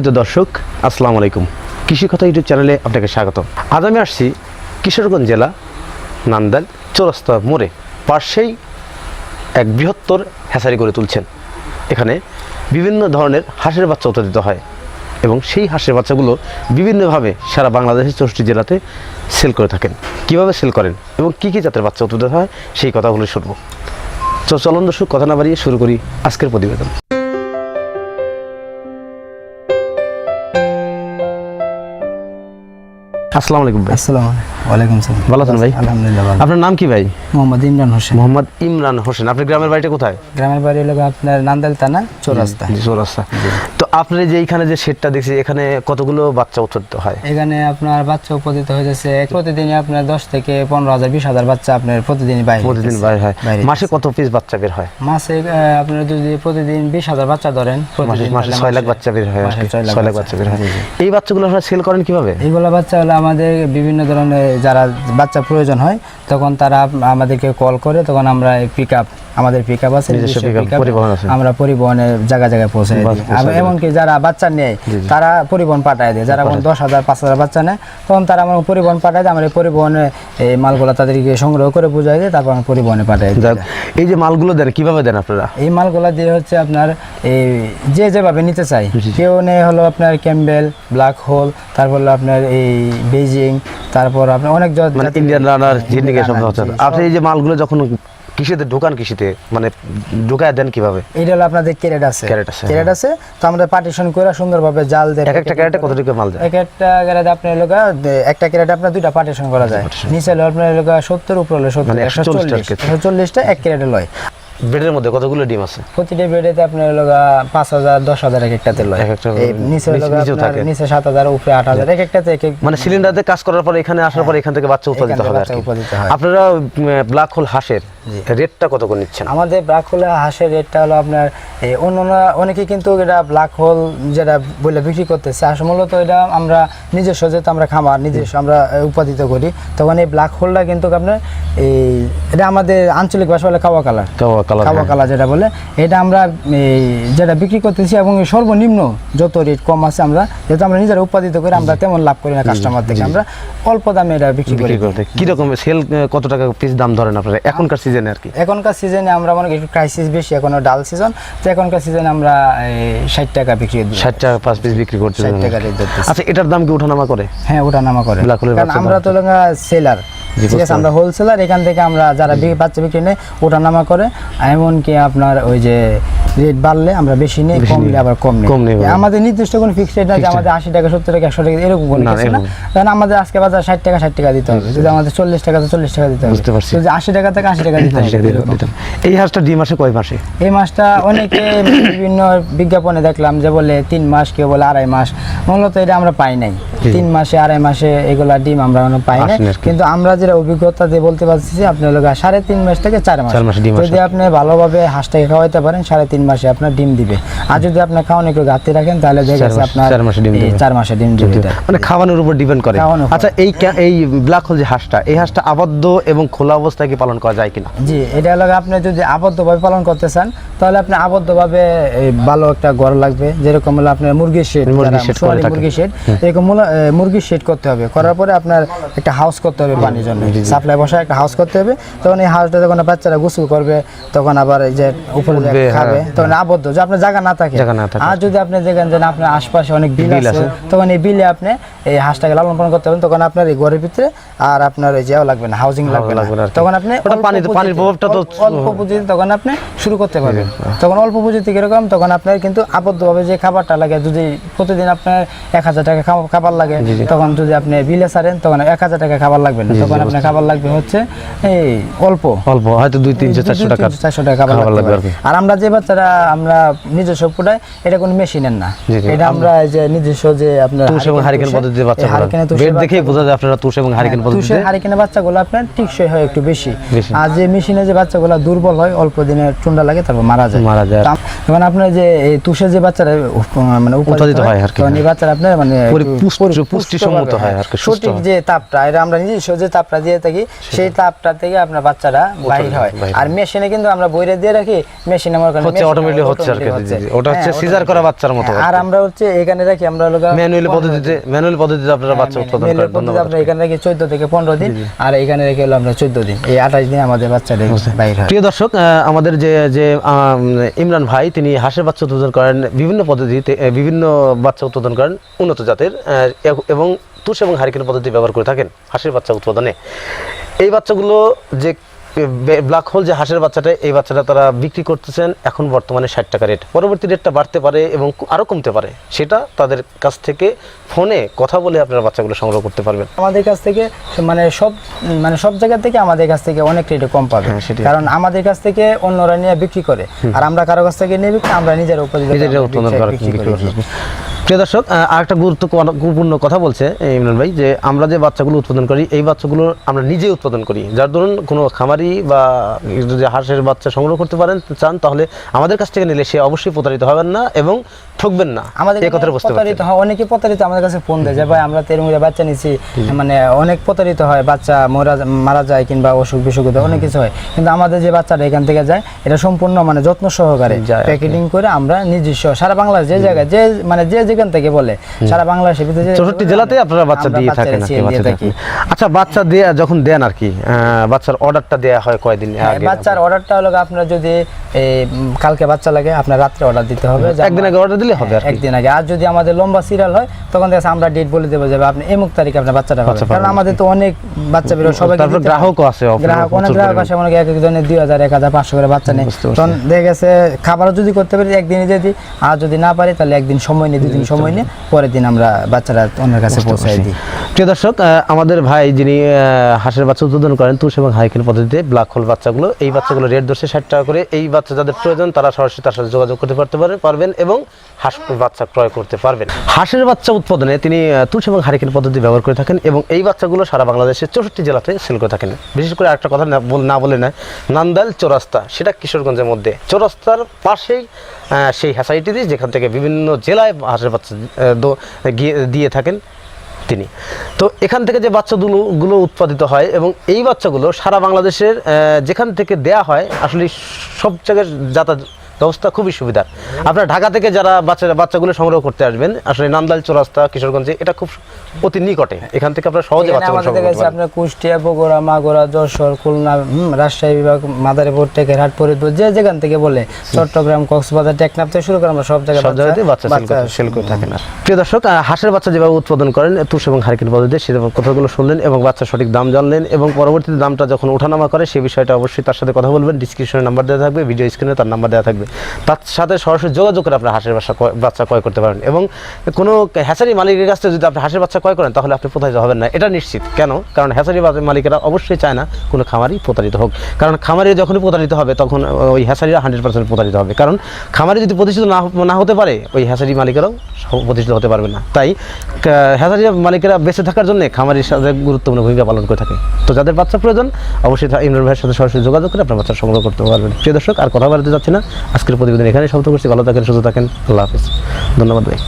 সম্মানিত দর্শক, আসসালামু আলাইকুম। কৃষি কথা ইউটিউব চ্যানেলে আপনাকে স্বাগত। আজ আমি আসছি কিশোরগঞ্জ জেলা নান্দাইল চৌরাস্তা মোড়ে পাশেই এক বৃহত্তর হ্যাচারি গড়ে তুলছেন। এখানে বিভিন্ন ধরনের হাঁসের বাচ্চা উৎপাদিত হয় এবং সেই হাঁসের বাচ্চাগুলো বিভিন্নভাবে সারা বাংলাদেশের 64 জেলাতে সেল করে থাকেন। কিভাবে সেল করেন এবং কী কী জাতের বাচ্চা উৎপাদিত হয় সেই কথাগুলো শুনব। চলুন দর্শক, কথা না বাড়িয়ে শুরু করি আজকের প্রতিবেদন। আসসালামু আলাইকুম ভাই। আসসালামু আলাইকুম স্যার। ভালো আছেন ভাই? আলহামদুলিল্লাহ ভালো। আপনার নাম কি ভাই? মোহাম্মদ ইমরান হোসেন। মোহাম্মদ ইমরান হোসেন। আপনার গ্রামের বাড়িটা কোথায়? গ্রামের বাড়ি হলো আপনার নান্দাইল থানা চৌরাস্তা। চৌরাস্তা। তো আপনি যে এইখানে যে শেডটা দেখছি, এখানে কতগুলো বাচ্চা উৎপাদিত হয়? এখানে আপনার বাচ্চা উৎপাদিত হয়ে যাচ্ছে প্রতিদিনই আপনার 10 থেকে 15,000 20,000 বাচ্চা আপনার প্রতিদিনই বাইরে প্রতিদিন বাইরে হয়। মাসে কত পিস বাচ্চা বের হয়? মাসে আপনার যদি প্রতিদিন 20,000 বাচ্চা ধরেন, মাসে 6 লাখ বাচ্চা বের হয়। 6 লাখ বাচ্চা বের হয়। এই বাচ্চাগুলো আপনারা সেল করেন কিভাবে? এইগুলো বাচ্চা হলো আমাদের বিভিন্ন ধরনের যারা বাচ্চা প্রয়োজন হয় তখন তারা আমাদেরকে কল করে, তখন আমরা আমাদের পিকআপ আছে, আমরা পরিবহনের জায়গায় জায়গায় পৌঁছে দিই। এমনকি যারা বাচ্চা নেয় তারা পরিবহন পাঠায় দেয়। যারা 10,000 5,000 বাচ্চা নেয় তখন তারা আমার পরিবহন পাঠায় দেয়। আমরা পরিবহনে এই মালগুলো তাদেরকে সংগ্রহ করে বুঝাই দিই, তারপর আমরা পরিবহনে পাঠাই দিই। এই যে মালগুলো দেন কিভাবে দেন আপনারা? এই মালগুলো দিয়ে হচ্ছে আপনার এই যে যেভাবে নিতে চাই, কেউ নেই হলো আপনার ক্যাম্বেল, ব্ল্যাক হোল, তারপর আপনার এই বেজিং, তারপর আপনার অনেক ইন্ডিয়ান রানার, জিন্ডিকে সব আছে। আপনি এই যে মালগুলো যখন কৃষিতে ঢোকান, কৃষিতে মানে ঢোকায় দেন কিভাবে? এটা হলো আপনাদের ক্যারেট আছে, তো আমরা পার্টিশন করে সুন্দরভাবে জাল দেয়। একটা ক্যারেটে কতটুকু মাল যায়? একটা ক্যারেটে আপনার লোকা একটা ক্যারেটে আপনার দুইটা পার্টিশন করা যায়। নিচে হলো আপনার লোকা 70, উপরে হলো 70, 140টা এক ক্যারেটে লয়। বেডের মধ্যে কতগুলো ডিম আছে? প্রতিটা বেডেতে আপনার লোকা 5,000 10,000 এক একটাতে লয়। নিচে লোকা নিচে 7,000, উপরে 8,000 এক একটাতে মানে সিলিন্ডারে কাজ করার পর এখানে আসার পর এখান থেকে বাচ্চা উৎপাদিত হবে। আপনারা ব্ল্যাক হোল হাঁসের রেটটা কত করে নিচ্ছেন? আমাদের ব্ল্যাক হোল হাঁসের রেটটা হলো আপনার অনেকে কিন্তু এটা ব্ল্যাক হোল যেটা বলে বিক্রি করতেছে, আসলে মূলত এটা আমরা নিজস্ব, যেহেতু আমরা খামার নিজস্ব আমরা উৎপাদিত করি, তখন এই ব্ল্যাক হোলটা কিন্তু আপনার এটা আমাদের আঞ্চলিক ভাষা বলে কাওয়া কালার যেটা বলে, এটা আমরা যেটা বিক্রি করতেছি এবং সর্বনিম্ন যত রেট কম আছে, আমরা যেহেতু আমরা নিজেরা উৎপাদিত করি, আমরা তেমন লাভ করি না কাস্টমার থেকে, আমরা অল্প দামে এটা বিক্রি করি। কিরকম সেল, কত টাকা পিস দাম ধরেন আপনারা এখনকার সিজনে? আর কি এখনকার সিজনে আমরা মনে করি একটু ক্রাইসিস বেশি, এখনো ডাল সিজন, তো এখনকার সিজনে আমরা 60 টাকা বিক্রি করি। 60 টাকা 5 পিস বিক্রি করতে। 60 টাকা রেট ধরতেছি। আচ্ছা, এটার দাম কি ওঠানামা করে? হ্যাঁ, ওঠানামা করে, কারণ আমরা তো সেলার, ঠিক আছে, আমরা হোলসেলার, এখান থেকে আমরা যারা বাচ্চা বিক্রি নেই ওঠানামা করে। এমনকি আপনার ওই যে রেট বাড়লে আমরা বেশি নেই, কমলে আবার কম নেই। আমাদের নির্দিষ্ট কোনো ফিক্সড রেট না যে আমাদের 80 টাকা 70 টাকা 100 টাকা এরকম কোনো কিছু না। কারণ আমাদের আজকে বাজার 60 টাকা 60 টাকা দিতে হবে, যদি আমাদের 40 টাকা তো 40 টাকা দিতে হবে, যদি 80 টাকা থেকে 80 টাকা দিতে হবে। এই হাঁসটা ডিম আসে কয় মাসে? এই মাসটা অনেকে বিভিন্ন বিজ্ঞাপনে দেখলাম যে বলে 3 মাস, কেউ বলে 2.5 মাস। মূলত এটা আমরা পাই নাই 3 মাসে 2.5 মাসে এগুলা ডিম আমরা পাই না। কিন্তু আমরা যেটা অভিজ্ঞতা দিয়ে বলতে পারছি যে আপনার 3.5 মাস থেকে 4 মাস যদি আপনি ভালোভাবে হাঁসটাকে খাওয়াইতে পারেন, 3.5 মাসে আপনার ডিম দিবে। আর যদি আপনি খাওয়ানো একটু ঘাটতি রাখেন, তাহলে দেখেন আপনার 4 মাসে ডিম দিবে। মানে খাওয়ানোর উপর ডিপেন্ড করে। আচ্ছা, এই ব্ল্যাক হোল যে হাঁসটা, এই হাঁসটা আবদ্ধ এবং খোলা অবস্থায় কি পালন করা যায় কিনা? জি, এটা হলো আপনি যদি আবদ্ধভাবে পালন করতে চান, তাহলে আপনি আবদ্ধভাবে ভালো একটা ঘর লাগবে, যেরকম হলো আপনার মুরগির শেড, এরকম মুরগির শেড করতে হবে। করার পরে আপনার একটা হাউস করতে হবে, পানির জন্য সাপ্লাই বসায় একটা হাউস করতে হবে। তখন এই হাউসটা যখন বাচ্চারা গোসল করবে, তখন আবার এই যে উপরে খাবে, তখন আবদ্ধ, যে আপনার জায়গা না থাকে। আর যদি আপনি দেখেন যে আপনার আশপাশে অনেক বিল আছে, তখন এই বিলে আপনি এই হাঁসটাকে লালন পালন করতে পারেন। তখন আপনার এই ঘরের ভিতরে আর আপনার ওই যে লাগবে না, হাউজিং লাগবে না। তখন আপনি পানির প্রভাবটা তো অল্প পুঁজিতে তখন আপনি শুরু করতে পারবেন। তখন অল্প পুঁজিতে কিরকম, তখন আপনার কিন্তু আবদ্ধভাবে যে খাবারটা লাগে, যদি প্রতিদিন আপনার 1000 টাকা খাবার লাগে, তখন যদি আপনি বিলে ছাড়েন, তখন 1000 টাকা খাবার লাগবে না। তখন আপনার খাবার লাগবে হচ্ছে এই অল্প হয়তো 200-400 টাকা খাবার লাগবে। আর আমরা যে বাচ্চারা আমরা নিজস্ব ফুটাই, এটা কোনো মেশিনের না, এটা আমরা এই যে নিজস্ব যে আপনার তুষ এবং হারিকেন পদ্ধতিতে বাচ্চা বেড দেখেই বোঝা যায় আপনারা তুষ এবং হারিকেন পদ্ধতিতে। তুষের হারিকেনের বাচ্চাগুলো আপনার টিকসই হয় একটু বেশি। আর যে মেশিনে যে বাচ্চাগুলো দুর্বল হয়, অল্প দিনে চুন্ডা লাগে, তারপর মারা যায়। তখন আপনার যে এই তুষের যে বাচ্চারা মানে উৎপাদিত হয়, তখন এই বাচ্চারা আপনার মানে পুষ্টিসম্মত হয়, আর সঠিক যে তাপটা, এটা আমরা নিজস্ব যে তাপটা দিয়ে থাকি, সেই তাপটা থেকে আপনার বাচ্চারা বাহির হয়। আর মেশিনে কিন্তু আমরা বইরে দিয়ে রাখি, মেশিনে আমার অটোমেটিক হচ্ছে আর কি, জি, জি। ওটা হচ্ছে সিজার করা বাচ্চার মতো। আর আমরা হচ্ছে এখানে রাখি, আমরা হলো ম্যানুয়ালি পদ্ধতিতে আপনারা বাচ্চা উৎপাদন করেন। ধন্যবাদ। আমরা এখানে রাখি 14 থেকে 15 দিন, আর এখানে রেখে হলো আমরা 14 দিন, এই 28 দিন আমাদের বাচ্চাটা বাইরে হয়। প্রিয় দর্শক, আমাদের যে ইমরান ভাই, তিনি হাঁসের বাচ্চা উৎপাদন করেন বিভিন্ন পদ্ধতিতে, বিভিন্ন বাচ্চা উৎপাদন করেন উন্নত জাতের, এবং তুষ এবং হারিকেন পদ্ধতি ব্যবহার করে থাকেন হাঁসের বাচ্চা উৎপাদনে। এই বাচ্চাগুলো যে ব্ল্যাক হোল যে হাঁসের বাচ্চাটা, এই বাচ্চাটা তারা বিক্রি করতেছেন এখন বর্তমানে 60 টাকা রেট। পরবর্তী রেটটা বাড়তে পারে এবং আরও কমতে পারে, সেটা তাদের কাছ থেকে ফোনে কথা বলে আপনারা বাচ্চাগুলো সংগ্রহ করতে পারবেন। আমাদের কাছ থেকে মানে সব জায়গা থেকে আমাদের কাছ থেকে অনেক রেটে কম পাবে, কারণ আমাদের কাছ থেকে অন্যরা নিয়ে বিক্রি করে, আর আমরা কারো কাছ থেকে নিয়ে বিক্রি, আমরা নিজেরা উৎপাদন করা বিক্রি করি। প্রিয় দর্শক, আরেকটা গুরুত্বপূর্ণ কথা বলছে ইমরান ভাই, যে আমরা যে বাচ্চাগুলো উৎপাদন করি, এই বাচ্চাগুলো আমরা নিজে উৎপাদন করি। যার ধরুন কোনো খামারি বা যদি হাঁসের বাচ্চা সংগ্রহ করতে পারেন চান, তাহলে আমাদের কাছ থেকে নিলে সে অবশ্যই প্রতারিত হবেন না এবং ঠকবেন না। আমাদের এই কথাটা বুঝতে পারছেন? অনেকে প্রতারিত আমাদের কাছে ফোন দেয় যে ভাই আমরা তেরমুড়ে বাচ্চা নিছি, মানে অনেক প্রতারিত হয়, বাচ্চা মারা যায় কিংবা অসুখ বিসুখ অনেক কিছু হয়, কিন্তু আমাদের যে বাচ্চাটা এখান থেকে যায়, এটা সম্পূর্ণ মানে যত্ন সহকারে প্যাকেটিং করে আমরা নিজস্ব সারা বাংলাদেশ যে জায়গায় যে যেখান থেকে বলে সারা বাংলাদেশের ভিতরে 64 জেলাতে আপনারা বাচ্চা দিয়ে থাকেন। আচ্ছা, বাচ্চা দিয়ে যখন দেন আর কি, বাচ্চার অর্ডারটা দেয়া হয় কয়দিন আগে? বাচ্চার অর্ডারটা হলো আপনার যদি কালকে বাচ্চা লাগে, আপনার রাত্রে অর্ডার দিতে হবে, একদিন আগে অর্ডার দিলে হবে, একদিন আগে। আর যদি আমাদের লম্বা সিরিয়াল হয়, তখন দেখা আমরা ডেট বলে দেবো যে আপনি এই মুখ তারিখে আপনার বাচ্চাটা পাবেন, কারণ আমাদের তো অনেক বাচ্চা বের হয়, সবাই গ্রাহকও আছে, অনেক গ্রাহক আসে, মনে এক একজনের 2000 1500 করে বাচ্চা নেই, তখন দেখা গেছে খাবারও যদি করতে পারি একদিনই দিয়ে দিই, আর যদি না পারি তাহলে একদিন সময় নিয়ে 2 দিন সময় নিয়ে পরের দিন আমরা বাচ্চারা অন্যের কাছে পৌঁছাই দিই। প্রিয় দর্শক, আমাদের ভাই যিনি হাঁসের বাচ্চা উৎপাদন করেন তুষ এবং হাইকেল পদ্ধতিতে, ব্ল্যাক হোল বাচ্চাগুলো, এই বাচ্চাগুলো রেট ধরছে 60 টাকা করে। এই বাচ্চা যাদের প্রয়োজন তারা সরাসরি তার সাথে যোগাযোগ করতে পারবেন এবং হাঁস বাচ্চা ক্রয় করতে পারবেন। হাঁসের বাচ্চা উৎপাদনে তিনি তুষ এবং হারিকেন পদ্ধতি ব্যবহার করে থাকেন এবং এই বাচ্চাগুলো সারা বাংলাদেশের 64 জেলাতে সেল করে থাকেন। বিশেষ করে একটা কথা না বলে নয়, নান্দাইল চৌরাস্তা, সেটা কিশোরগঞ্জের মধ্যে, চৌরাস্তার পাশেই সেই হ্যাসাইটি যেখান থেকে বিভিন্ন জেলায় হাঁসের বাচ্চা দিয়ে থাকেন তিনি। তো এখান থেকে যে বাচ্চাগুলো উৎপাদিত হয় এবং এই বাচ্চাগুলো সারা বাংলাদেশের যেখান থেকে দেয়া হয়, আসলে সব জায়গায় যাতায়াত ব্যবস্থা খুবই সুবিধা। আপনার ঢাকা থেকে যারা বাচ্চাগুলো সংগ্রহ করতে আসবেন, আসলে নান্দাইল চৌরাস্তা কিশোরগঞ্জে এটা খুব অতি নিকটে, এখান থেকে আপনারা সহজে বাচ্চাগুলো সংগ্রহ করতে পারবেন। আপনার কুষ্টিয়া, বগুড়া, মাগুরা, যশোর, খুলনা, রাজশাহী বিভাগ, মাদারীপুর, টেকেরহাট, ফরিদপুর, যে যেখান থেকে বলে, চট্টগ্রাম, কক্সবাজার, টেকনাফ থেকে শুরু করে আমরা সব জায়গায় বাচ্চা সেল করে থাকেন। প্রিয় দর্শক, হাঁসের বাচ্চা যেভাবে উৎপাদন করেন তুষ এবং হারিকেন পদ্ধতিতে, সে কথাগুলো শুনলেন এবং বাচ্চার সঠিক দাম জানলেন, এবং পরবর্তীতে দামটা যখন ওঠানামা করে সেই বিষয়টা অবশ্যই তার সাথে কথা বলবেন। ডিসক্রিপশনে নাম্বার দেওয়া থাকবে, ভিডিও স্ক্রিনে তার নাম্বার দেওয়া থাকবে, তার সাথে সরাসরি যোগাযোগ করে আপনার হাঁসের বাচ্চা ক্রয় করতে পারেন। এবং কোনো হ্যাচারি মালিকের কাছ থেকে যদি আপনি হাঁসের বাচ্চা ক্রয় করেন, তাহলে আপনি প্রতারিত হবেন না, এটা নিশ্চিত। কেন? কারণ হ্যাচারি মালিকেরা অবশ্যই চায় না কোনো খামারি প্রতারিত হোক, কারণ খামারি যখনই প্রতারিত হবে তখন ওই হ্যাচারিরা 100% প্রতারিত হবে। কারণ খামারি যদি প্রতিষ্ঠিত না হতে পারে, ওই হ্যাচারি মালিকেরাও প্রতিষ্ঠিত হতে পারবে না। তাই হ্যাচারি মালিকেরা বেঁচে থাকার জন্য খামারির সাথে গুরুত্বপূর্ণ ভূমিকা পালন করে থাকে। তো যাদের বাচ্চা প্রয়োজন, অবশ্যই ইমরান ভাইয়ের সাথে সরাসরি যোগাযোগ করে আপনার বাচ্চা সংগ্রহ করতে পারবেন। প্রিয় দর্শক, আর কথা বলতে যাচ্ছি না, আজকের প্রতিবেদন এখানে সমাপ্ত করছি। ভালো থাকেন, সুস্থ থাকেন, আল্লাহ হাফেজ, ধন্যবাদ ভাই।